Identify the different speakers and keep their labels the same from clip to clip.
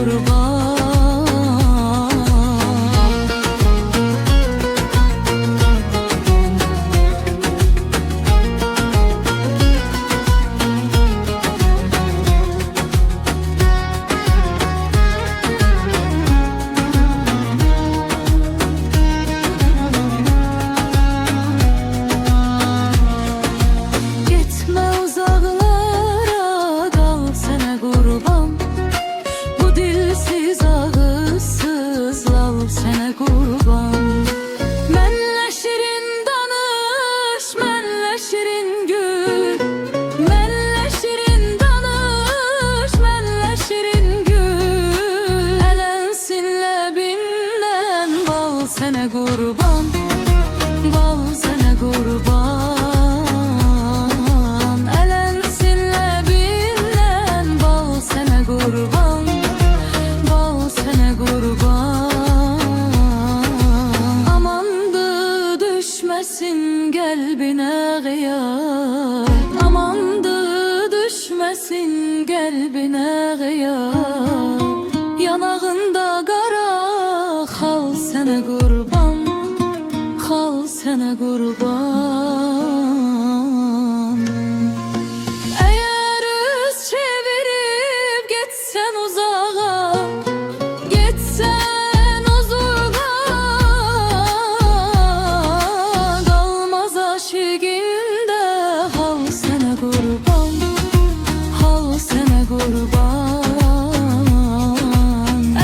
Speaker 1: kurban. Gitme uzaklara, kal sana kurban. Bu dilsiz ağızsız lal sana kurban. Mənlə şirin danış, mənlə şirin gül. Mənlə şirin danış, mənlə şirin gül. Ələnsin ləbindən bal sana kurban. Bal sana kurban. Ələnsin ləbindən bal sana kurban. Bal sana kurban. Amandı düşmesin qəlbinə qiyar. Amandı düşmesin qəlbinə qiyar. Yanağında qara xal sana kurban. Xal sana kurban. Eğer üz çevirip gitsen uzağa, gitsen uzağa, kalmaz aşığında. Xal sana kurban, xal sana kurban.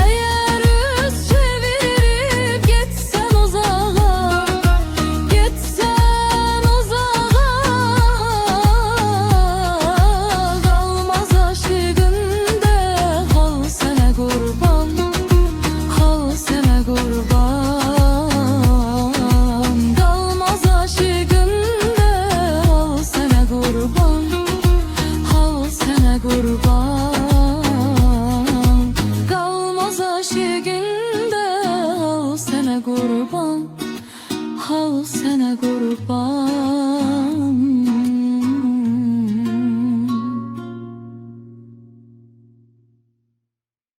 Speaker 1: Eğer üz çevirip gitsen uzağa, gitsen uzağa, kalmaz aşığında. Xal sana kurban, xal sana kurban. Kalmaz aşığında. Xal sana kurban, xal sana kurban. Kalmaz aşığında. Xal sana kurban, xal sana kurban.